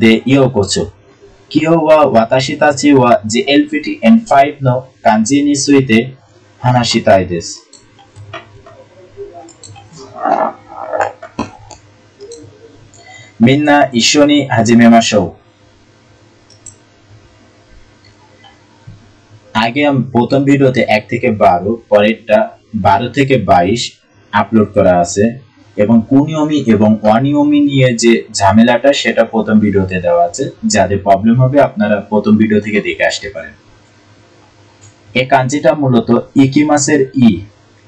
でようこそ。今日は私たちは JLPT N5 の漢字について話したいです。みんな一緒に始めましょう。আগে প্রথম ভিডিওতে 1 থেকে 12 পরেরটা 12 থেকে 22 আপলোড করা আছে এবং কুনিয়মি এবং অনিয়মি নিয়ে যে ঝামেলাটা সেটা প্রথম ভিডিওতে দেওয়া আছে। যাদের প্রবলেম হবে আপনারা প্রথম ভিডিও থেকে দেখে আসতে পারেন। এই কাঞ্জিটা মূলত ইকিমাসের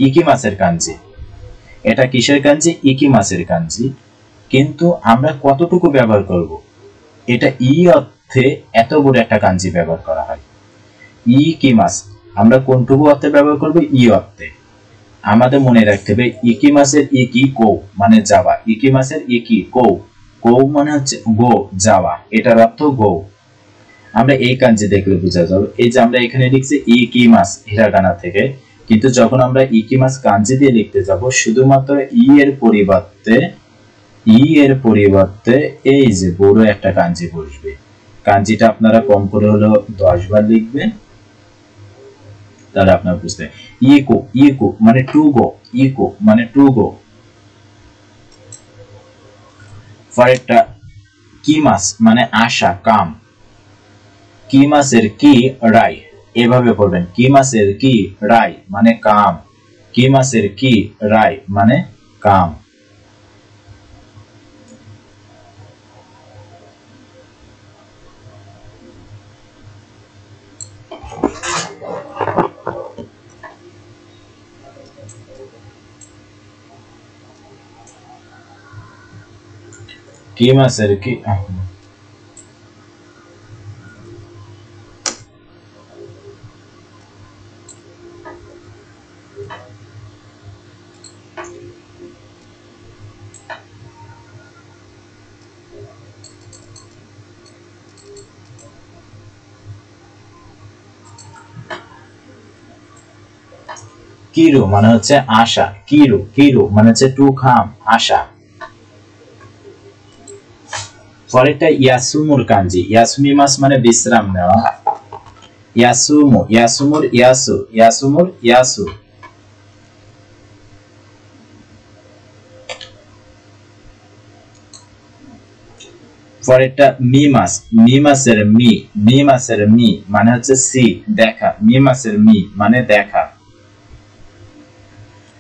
ইকিমাসের কাঞ্জি। এটা কিসের কাঞ্জি? ইকিমাসের কাঞ্জি। কিন্তু আমরা কতটুকু ব্যবহার করব? এটা অর্থে এত বড় একটা কাঞ্জি ব্যবহার করা হয়। ইকিমাস আমরা কোনটুকু অর্থে ব্যবহার করব? অর্থে। আমাদের মনে রাখতে হবে ইকিমাসের ইকি কো মানে যাওয়া, ইকিমাসের ইকি কো কো মানে হচ্ছে গো যাওয়া, এটার অর্থ গো। আমরা এই কাঞ্জি দেখলে বোঝা যাবে। এই যে আমরা এখানে লিখছি ইকিমাস হিরাগানা থেকে, কিন্তু যখন আমরা ইকিমাস কাঞ্জি দিয়ে লিখতে যাব শুধুমাত্র এর পরিবর্তে এই যে বড় একটা কাঞ্জি বসবে। কাঞ্জিটা আপনারা কম করে হলো 10 বার লিখবেন, তাহলে আপনারা বুঝতে ইকো মানে টু গো, ইকো মানে টু গো। পরেরটা কিমাস মানে আশা, কাম। কিমাসের কি রাই, এভাবে পড়বেন। কিমাসের কি রাই মানে কাম, কিমাসের কি রাই মানে কাম। কিমাসের কি কিরু মানে হচ্ছে আশা, কিরু মানে হচ্ছে টু কাম, আশা। পরেরটা ইয়াসুমুর কাঞ্জি। ইয়াসুমিমাস মানে বিশ্রাম নেওয়া, ইয়াসুমুর ইয়াসু। পরেরটা মিমাসের মি মানে হচ্ছে সি দেখা, মিমাসের মি মানে দেখা,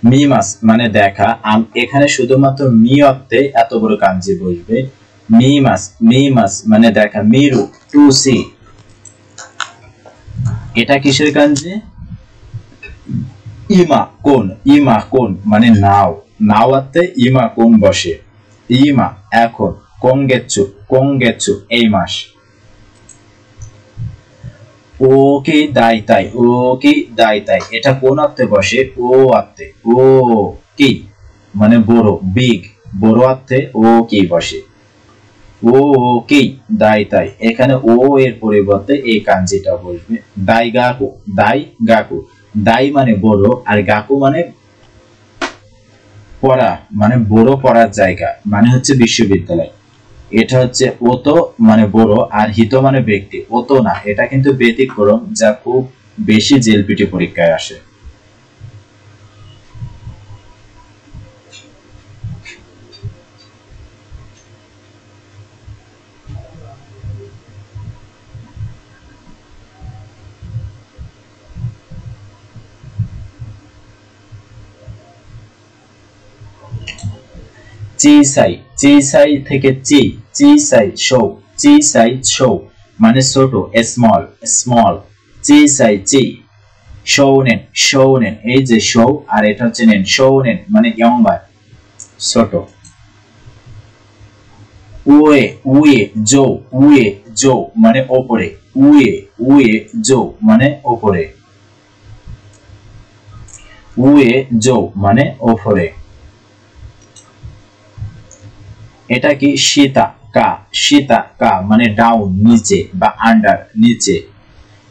মিমাস মানে দেখা। এখানে শুধুমাত্র মি অর্থে এত বড় কাঞ্জি বসবে। মিমাস মানে দেখা, মিরু টু সি। এটা কিসের কাঞ্জি? ইমা কোন মানে নাও, নাও অর্থে ইমা কোন বসে। ইমা এখন, কোঙ্গেচ্ছু এই মাস। ওকি দাইতাই এটা কোন অর্থে বসে? ও অর্থে। ও কি মানে বড়, বিগ, বড় অর্থে ও কি বসে। ও কি দাইতাই, এখানে ও এর পরিবর্তে এই কাঞ্জিটা বসবে। দাইগাকু, দাই মানে বড় আর গাকু মানে পড়া, মানে বড় পড়ার জায়গা মানে হচ্ছে বিশ্ববিদ্যালয়। এটা হচ্ছে ওতো মানে বড় আর হিত মানে ব্যক্তি, ওতো না, এটা কিন্তু ব্যতিক্রম যা খুব বেশি জেএলপিটি পরীক্ষায় আসে। চিসাই থেকে চিসাই শো মানে ছোট, স্মল। চিসাই শৌনেন এই যে শো আর এটা হচ্ছে নেন, শৌনেন মানে ইয়ংবার, ছোট। উয়ে জো মানে ওপরে, উয়ে জো মানে ওপরে, ওপরে। এটা কি? সীতা কা মানে ডাউন নিচে বা আন্ডার নিচে,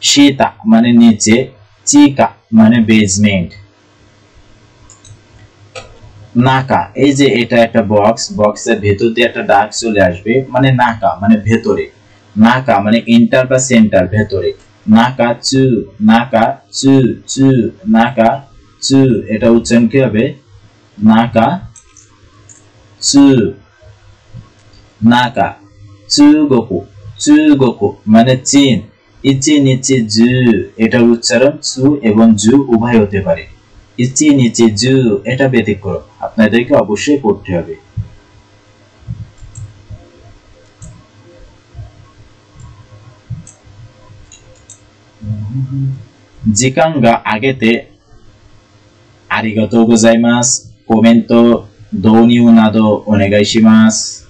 সীতা মানে নিচে, চিকা মানে বেজমেন্ট। নাকা, এই যে এটা একটা বক্স, বক্সের ভেতর দিয়ে একটা ডাক চলে আসবে, মানে নাকা মানে ভেতরে, নাকা মানে ইন্টার বা সেন্টার ভেতরে, নাকা চু, নাকা চু চু, নাকা চু, এটা উচ্চারণ কি হবে? নাকা চু, নাকা চুগোকু, চুগোকু মানে চীন, ইচি নিচি জু, এটার উচ্চারণ চু এবং জু উভয় হতে পারে। ইচি নিচি জু এটা ব্যতিক্রম, আপনাদেরকে অবশ্যই পড়তে হবে।時間が上げてありがとうございます。コメント、導入などお願いします。